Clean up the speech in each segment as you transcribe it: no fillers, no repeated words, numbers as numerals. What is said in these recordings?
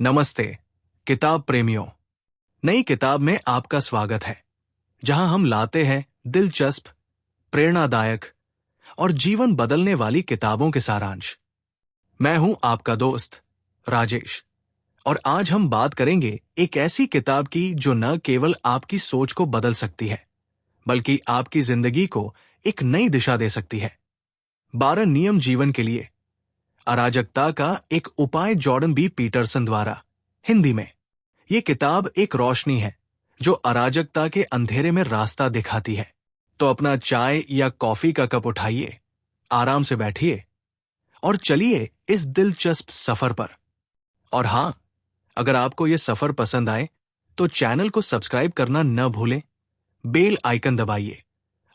नमस्ते किताब प्रेमियों। नई किताब में आपका स्वागत है, जहां हम लाते हैं दिलचस्प, प्रेरणादायक और जीवन बदलने वाली किताबों के सारांश। मैं हूं आपका दोस्त राजेश, और आज हम बात करेंगे एक ऐसी किताब की जो न केवल आपकी सोच को बदल सकती है, बल्कि आपकी जिंदगी को एक नई दिशा दे सकती है। 12 नियम जीवन के लिए, अराजकता का एक उपाय, जॉर्डन बी पीटरसन द्वारा। हिंदी में यह किताब एक रोशनी है जो अराजकता के अंधेरे में रास्ता दिखाती है। तो अपना चाय या कॉफी का कप उठाइए, आराम से बैठिए और चलिए इस दिलचस्प सफर पर। और हां, अगर आपको यह सफर पसंद आए तो चैनल को सब्सक्राइब करना न भूलें, बेल आइकन दबाइए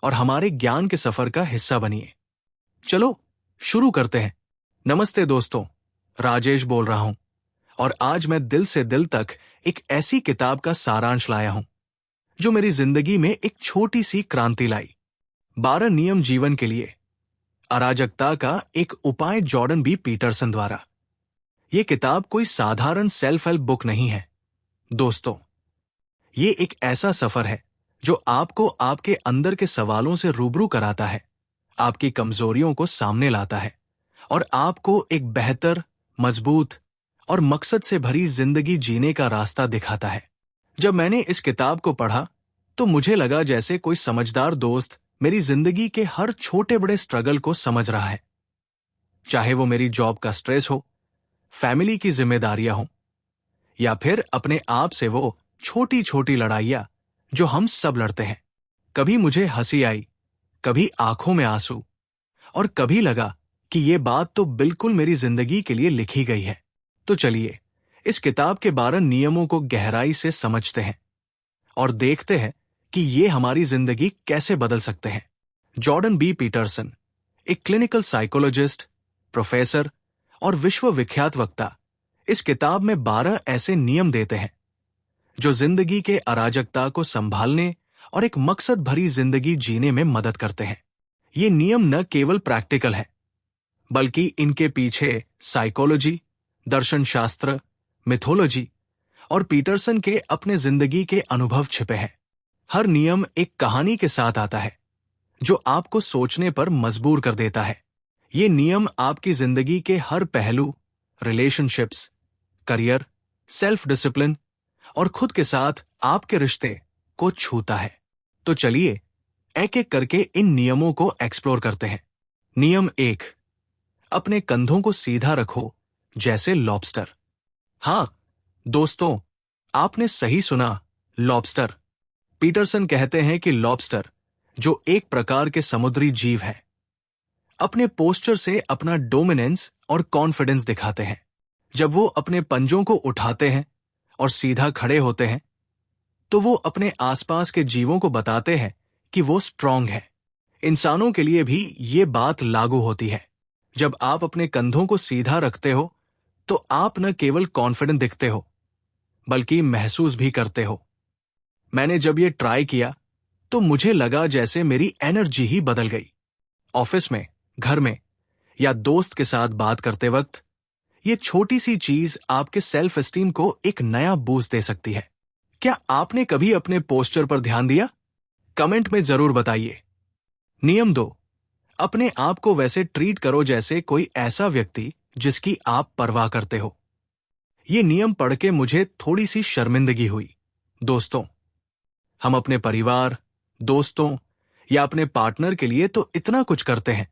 और हमारे ज्ञान के सफर का हिस्सा बनिए। चलो शुरू करते हैं। नमस्ते दोस्तों, राजेश बोल रहा हूं और आज मैं दिल से दिल तक एक ऐसी किताब का सारांश लाया हूं जो मेरी जिंदगी में एक छोटी सी क्रांति लाई। 12 नियम जीवन के लिए, अराजकता का एक उपाय, जॉर्डन बी पीटरसन द्वारा। यह किताब कोई साधारण सेल्फ हेल्प बुक नहीं है दोस्तों। ये एक ऐसा सफर है जो आपको आपके अंदर के सवालों से रूबरू कराता है, आपकी कमजोरियों को सामने लाता है और आपको एक बेहतर, मजबूत और मकसद से भरी जिंदगी जीने का रास्ता दिखाता है। जब मैंने इस किताब को पढ़ा तो मुझे लगा जैसे कोई समझदार दोस्त मेरी जिंदगी के हर छोटे बड़े स्ट्रगल को समझ रहा है। चाहे वो मेरी जॉब का स्ट्रेस हो, फैमिली की जिम्मेदारियां हो, या फिर अपने आप से वो छोटी छोटी लड़ाइयां जो हम सब लड़ते हैं। कभी मुझे हंसी आई, कभी आंखों में आंसू, और कभी लगा कि ये बात तो बिल्कुल मेरी जिंदगी के लिए लिखी गई है। तो चलिए इस किताब के 12 नियमों को गहराई से समझते हैं और देखते हैं कि ये हमारी जिंदगी कैसे बदल सकते हैं। जॉर्डन बी पीटरसन एक क्लिनिकल साइकोलॉजिस्ट, प्रोफेसर और विश्वविख्यात वक्ता, इस किताब में 12 ऐसे नियम देते हैं जो जिंदगी के अराजकता को संभालने और एक मकसद भरी जिंदगी जीने में मदद करते हैं। ये नियम न केवल प्रैक्टिकल है, बल्कि इनके पीछे साइकोलॉजी, दर्शन शास्त्र, मिथोलॉजी और पीटरसन के अपने जिंदगी के अनुभव छिपे हैं। हर नियम एक कहानी के साथ आता है जो आपको सोचने पर मजबूर कर देता है। ये नियम आपकी जिंदगी के हर पहलू, रिलेशनशिप्स, करियर, सेल्फ डिसिप्लिन और खुद के साथ आपके रिश्ते को छूता है। तो चलिए एक एक करके इन नियमों को एक्सप्लोर करते हैं। नियम 1, अपने कंधों को सीधा रखो जैसे लॉबस्टर। हां दोस्तों, आपने सही सुना, लॉबस्टर। पीटरसन कहते हैं कि लॉबस्टर, जो एक प्रकार के समुद्री जीव है, अपने पोस्चर से अपना डोमिनेंस और कॉन्फिडेंस दिखाते हैं। जब वो अपने पंजों को उठाते हैं और सीधा खड़े होते हैं तो वो अपने आसपास के जीवों को बताते हैं कि वो स्ट्रांग है। इंसानों के लिए भी ये बात लागू होती है। जब आप अपने कंधों को सीधा रखते हो तो आप न केवल कॉन्फिडेंट दिखते हो, बल्कि महसूस भी करते हो। मैंने जब ये ट्राई किया तो मुझे लगा जैसे मेरी एनर्जी ही बदल गई। ऑफिस में, घर में या दोस्त के साथ बात करते वक्त ये छोटी सी चीज आपके सेल्फ एस्टीम को एक नया बूस्ट दे सकती है। क्या आपने कभी अपने पोस्चर पर ध्यान दिया? कमेंट में जरूर बताइए। नियम 2, अपने आप को वैसे ट्रीट करो जैसे कोई ऐसा व्यक्ति जिसकी आप परवाह करते हो। ये नियम पढ़ के मुझे थोड़ी सी शर्मिंदगी हुई। दोस्तों, हम अपने परिवार, दोस्तों या अपने पार्टनर के लिए तो इतना कुछ करते हैं।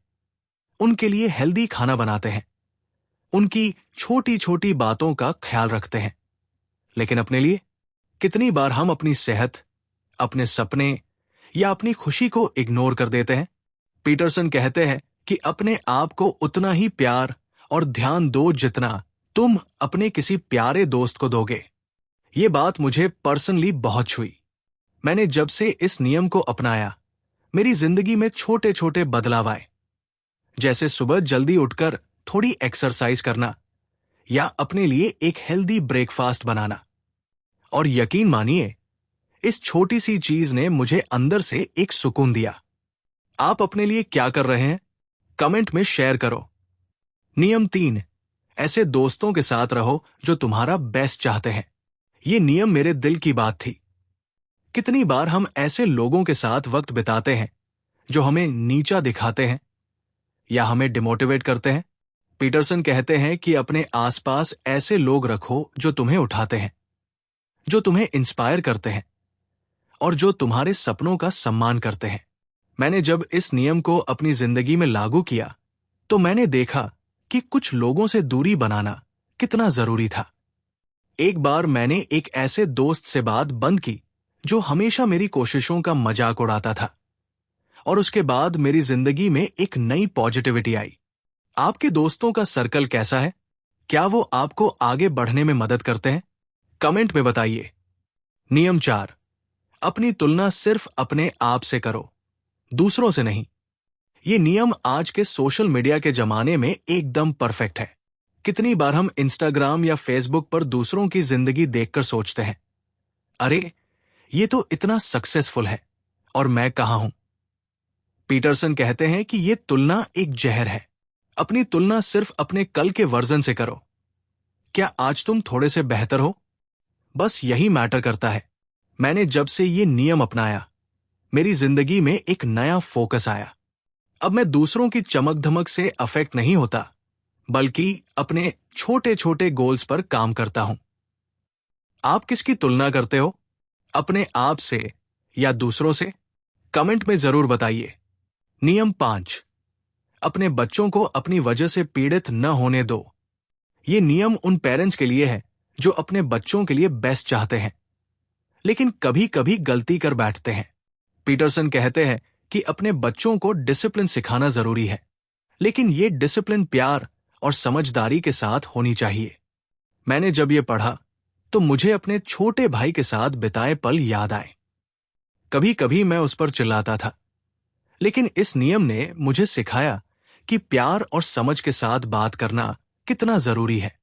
उनके लिए हेल्दी खाना बनाते हैं, उनकी छोटी छोटी बातों का ख्याल रखते हैं, लेकिन अपने लिए कितनी बार हम अपनी सेहत, अपने सपने या अपनी खुशी को इग्नोर कर देते हैं। पीटरसन कहते हैं कि अपने आप को उतना ही प्यार और ध्यान दो जितना तुम अपने किसी प्यारे दोस्त को दोगे। ये बात मुझे पर्सनली बहुत छुई। मैंने जब से इस नियम को अपनाया, मेरी जिंदगी में छोटे छोटे बदलाव आए, जैसे सुबह जल्दी उठकर थोड़ी एक्सरसाइज करना या अपने लिए एक हेल्दी ब्रेकफास्ट बनाना। और यकीन मानिए, इस छोटी सी चीज ने मुझे अंदर से एक सुकून दिया। आप अपने लिए क्या कर रहे हैं? कमेंट में शेयर करो। नियम 3, ऐसे दोस्तों के साथ रहो जो तुम्हारा बेस्ट चाहते हैं। ये नियम मेरे दिल की बात थी। कितनी बार हम ऐसे लोगों के साथ वक्त बिताते हैं जो हमें नीचा दिखाते हैं या हमें डिमोटिवेट करते हैं। पीटरसन कहते हैं कि अपने आसपास ऐसे लोग रखो जो तुम्हें उठाते हैं, जो तुम्हें इंस्पायर करते हैं और जो तुम्हारे सपनों का सम्मान करते हैं। मैंने जब इस नियम को अपनी जिंदगी में लागू किया तो मैंने देखा कि कुछ लोगों से दूरी बनाना कितना जरूरी था। एक बार मैंने एक ऐसे दोस्त से बात बंद की जो हमेशा मेरी कोशिशों का मजाक उड़ाता था, और उसके बाद मेरी जिंदगी में एक नई पॉजिटिविटी आई। आपके दोस्तों का सर्कल कैसा है? क्या वो आपको आगे बढ़ने में मदद करते हैं? कमेंट में बताइए। नियम 4, अपनी तुलना सिर्फ अपने आप से करो, दूसरों से नहीं। ये नियम आज के सोशल मीडिया के जमाने में एकदम परफेक्ट है। कितनी बार हम इंस्टाग्राम या फेसबुक पर दूसरों की जिंदगी देखकर सोचते हैं, अरे ये तो इतना सक्सेसफुल है और मैं कहां हूं। पीटरसन कहते हैं कि ये तुलना एक जहर है। अपनी तुलना सिर्फ अपने कल के वर्जन से करो। क्या आज तुम थोड़े से बेहतर हो? बस यही मैटर करता है। मैंने जब से ये नियम अपनाया, मेरी जिंदगी में एक नया फोकस आया। अब मैं दूसरों की चमक धमक से अफेक्ट नहीं होता, बल्कि अपने छोटे छोटे गोल्स पर काम करता हूं। आप किसकी तुलना करते हो? अपने आप से या दूसरों से? कमेंट में जरूर बताइए। नियम 5, अपने बच्चों को अपनी वजह से पीड़ित न होने दो। ये नियम उन पेरेंट्स के लिए है जो अपने बच्चों के लिए बेस्ट चाहते हैं, लेकिन कभी कभी गलती कर बैठते हैं। पीटरसन कहते हैं कि अपने बच्चों को डिसिप्लिन सिखाना जरूरी है, लेकिन ये डिसिप्लिन प्यार और समझदारी के साथ होनी चाहिए। मैंने जब ये पढ़ा तो मुझे अपने छोटे भाई के साथ बिताए पल याद आए। कभी कभी मैं उस पर चिल्लाता था, लेकिन इस नियम ने मुझे सिखाया कि प्यार और समझ के साथ बात करना कितना जरूरी है।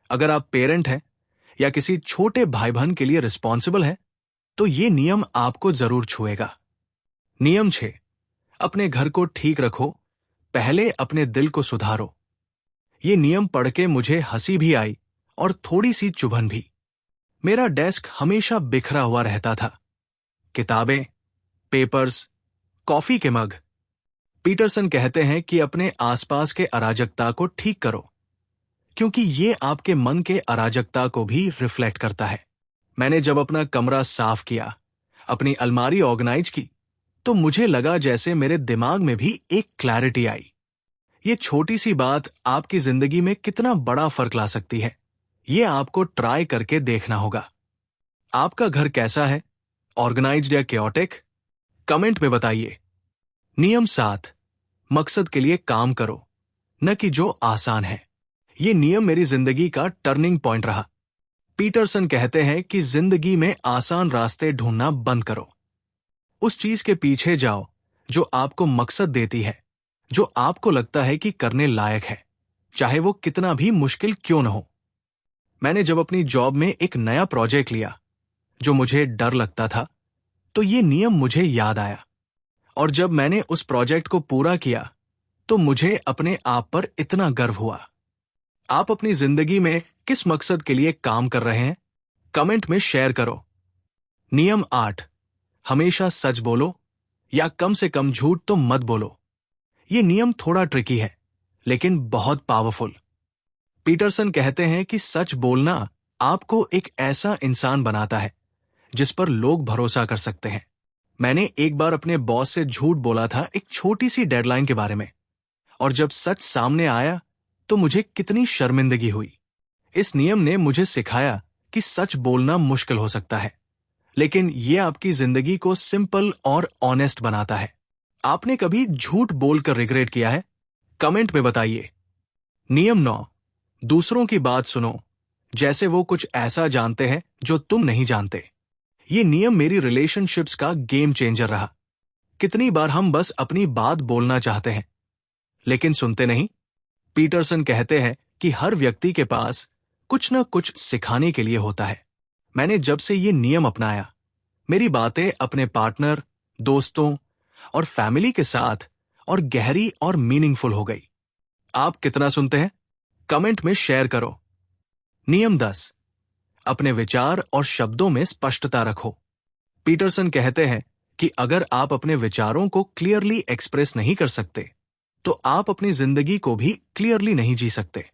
अगर आप पेरेंट हैं या किसी छोटे भाई बहन के लिए रिस्पॉन्सिबल हैं, तो ये नियम आपको जरूर छुएगा। नियम 6, अपने घर को ठीक रखो, पहले अपने दिल को सुधारो। ये नियम पढ़ के मुझे हंसी भी आई और थोड़ी सी चुभन भी। मेरा डेस्क हमेशा बिखरा हुआ रहता था, किताबें, पेपर्स, कॉफी के मग। पीटरसन कहते हैं कि अपने आसपास के अराजकता को ठीक करो, क्योंकि ये आपके मन के अराजकता को भी रिफ्लेक्ट करता है। मैंने जब अपना कमरा साफ किया, अपनी अलमारी ऑर्गेनाइज की, तो मुझे लगा जैसे मेरे दिमाग में भी एक क्लैरिटी आई। ये छोटी सी बात आपकी जिंदगी में कितना बड़ा फर्क ला सकती है, ये आपको ट्राई करके देखना होगा। आपका घर कैसा है? ऑर्गेनाइज्ड या केओटिक? कमेंट में बताइए। नियम 7, मकसद के लिए काम करो, न कि जो आसान है। ये नियम मेरी जिंदगी का टर्निंग पॉइंट रहा। पीटरसन कहते हैं कि जिंदगी में आसान रास्ते ढूंढना बंद करो। उस चीज के पीछे जाओ जो आपको मकसद देती है, जो आपको लगता है कि करने लायक है, चाहे वो कितना भी मुश्किल क्यों न हो। मैंने जब अपनी जॉब में एक नया प्रोजेक्ट लिया जो मुझे डर लगता था, तो ये नियम मुझे याद आया, और जब मैंने उस प्रोजेक्ट को पूरा किया तो मुझे अपने आप पर इतना गर्व हुआ। आप अपनी जिंदगी में किस मकसद के लिए काम कर रहे हैं? कमेंट में शेयर करो। नियम 8, हमेशा सच बोलो, या कम से कम झूठ तो मत बोलो। ये नियम थोड़ा ट्रिकी है, लेकिन बहुत पावरफुल। पीटरसन कहते हैं कि सच बोलना आपको एक ऐसा इंसान बनाता है जिस पर लोग भरोसा कर सकते हैं। मैंने एक बार अपने बॉस से झूठ बोला था एक छोटी सी डेडलाइन के बारे में, और जब सच सामने आया तो मुझे कितनी शर्मिंदगी हुई। इस नियम ने मुझे सिखाया कि सच बोलना मुश्किल हो सकता है, लेकिन यह आपकी जिंदगी को सिंपल और ऑनेस्ट बनाता है। आपने कभी झूठ बोलकर रिग्रेट किया है? कमेंट में बताइए। नियम 9, दूसरों की बात सुनो जैसे वो कुछ ऐसा जानते हैं जो तुम नहीं जानते। ये नियम मेरी रिलेशनशिप्स का गेम चेंजर रहा। कितनी बार हम बस अपनी बात बोलना चाहते हैं, लेकिन सुनते नहीं। पीटरसन कहते हैं कि हर व्यक्ति के पास कुछ न कुछ सिखाने के लिए होता है। मैंने जब से ये नियम अपनाया, मेरी बातें अपने पार्टनर, दोस्तों और फैमिली के साथ और गहरी और मीनिंगफुल हो गई। आप कितना सुनते हैं? कमेंट में शेयर करो। नियम 10, अपने विचार और शब्दों में स्पष्टता रखो। पीटरसन कहते हैं कि अगर आप अपने विचारों को क्लियरली एक्सप्रेस नहीं कर सकते, तो आप अपनी जिंदगी को भी क्लियरली नहीं जी सकते।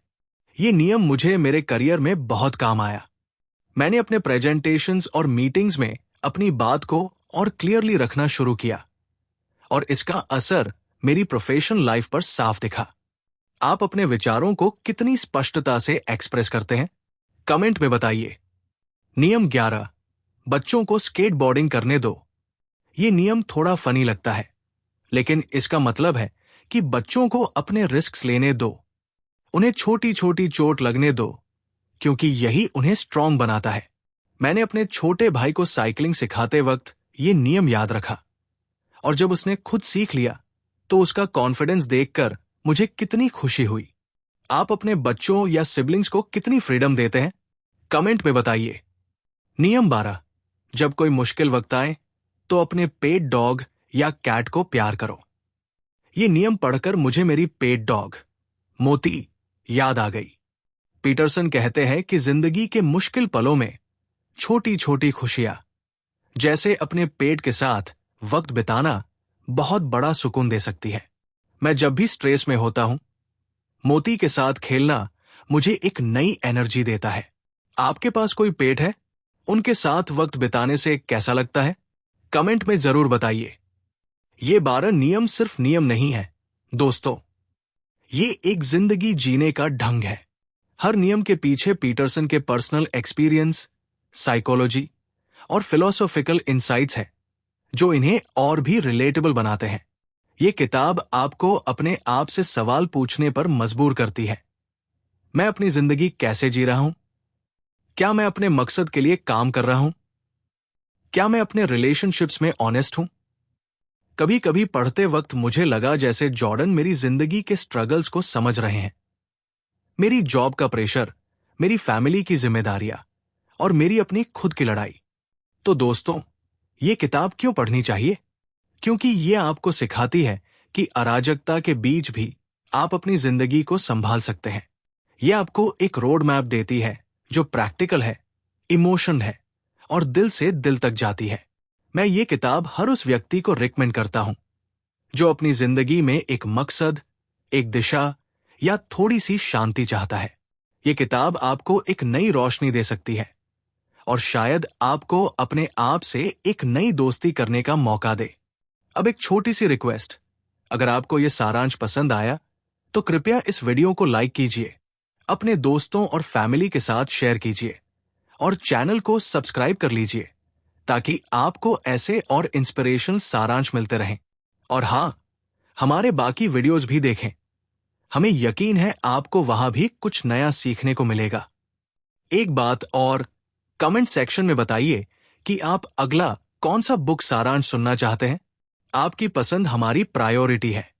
ये नियम मुझे मेरे करियर में बहुत काम आया। मैंने अपने प्रेजेंटेशंस और मीटिंग्स में अपनी बात को और क्लियरली रखना शुरू किया, और इसका असर मेरी प्रोफेशनल लाइफ पर साफ दिखा। आप अपने विचारों को कितनी स्पष्टता से एक्सप्रेस करते हैं? कमेंट में बताइए। नियम 11, बच्चों को स्केटबोर्डिंग करने दो। ये नियम थोड़ा फनी लगता है, लेकिन इसका मतलब है कि बच्चों को अपने रिस्क्स लेने दो। उन्हें छोटी छोटी चोट लगने दो, क्योंकि यही उन्हें स्ट्रांग बनाता है। मैंने अपने छोटे भाई को साइकिलिंग सिखाते वक्त ये नियम याद रखा, और जब उसने खुद सीख लिया तो उसका कॉन्फिडेंस देखकर मुझे कितनी खुशी हुई। आप अपने बच्चों या सिबलिंग्स को कितनी फ्रीडम देते हैं? कमेंट में बताइए। नियम 12, जब कोई मुश्किल वक्त आए तो अपने पेट डॉग या कैट को प्यार करो। ये नियम पढ़कर मुझे मेरी पेट डॉग मोती याद आ गई। पीटरसन कहते हैं कि जिंदगी के मुश्किल पलों में छोटी छोटी खुशियां, जैसे अपने पेट के साथ वक्त बिताना, बहुत बड़ा सुकून दे सकती है। मैं जब भी स्ट्रेस में होता हूं, मोती के साथ खेलना मुझे एक नई एनर्जी देता है। आपके पास कोई पेट है? उनके साथ वक्त बिताने से कैसा लगता है? कमेंट में जरूर बताइए। ये 12 नियम सिर्फ नियम नहीं है दोस्तों, ये एक जिंदगी जीने का ढंग है। हर नियम के पीछे पीटरसन के पर्सनल एक्सपीरियंस, साइकोलॉजी और फिलोसॉफिकल इंसाइट्स हैं, जो इन्हें और भी रिलेटेबल बनाते हैं। ये किताब आपको अपने आप से सवाल पूछने पर मजबूर करती है। मैं अपनी जिंदगी कैसे जी रहा हूं? क्या मैं अपने मकसद के लिए काम कर रहा हूं? क्या मैं अपने रिलेशनशिप्स में ऑनेस्ट हूं? कभी कभी पढ़ते वक्त मुझे लगा जैसे जॉर्डन मेरी जिंदगी के स्ट्रगल्स को समझ रहे हैं। मेरी जॉब का प्रेशर, मेरी फैमिली की जिम्मेदारियां और मेरी अपनी खुद की लड़ाई। तो दोस्तों, ये किताब क्यों पढ़नी चाहिए? क्योंकि ये आपको सिखाती है कि अराजकता के बीच भी आप अपनी जिंदगी को संभाल सकते हैं। ये आपको एक रोड मैप देती है जो प्रैक्टिकल है, इमोशन है और दिल से दिल तक जाती है। मैं ये किताब हर उस व्यक्ति को रिकमेंड करता हूं जो अपनी जिंदगी में एक मकसद, एक दिशा या थोड़ी सी शांति चाहता है। ये किताब आपको एक नई रोशनी दे सकती है और शायद आपको अपने आप से एक नई दोस्ती करने का मौका दे। अब एक छोटी सी रिक्वेस्ट, अगर आपको यह सारांश पसंद आया तो कृपया इस वीडियो को लाइक कीजिए, अपने दोस्तों और फैमिली के साथ शेयर कीजिए और चैनल को सब्सक्राइब कर लीजिए, ताकि आपको ऐसे और इंस्पिरेशनल सारांश मिलते रहें। और हाँ, हमारे बाकी वीडियोज भी देखें। हमें यकीन है आपको वहां भी कुछ नया सीखने को मिलेगा। एक बात और, कमेंट सेक्शन में बताइए कि आप अगला कौन सा बुक सारांश सुनना चाहते हैं। आपकी पसंद हमारी प्रायोरिटी है।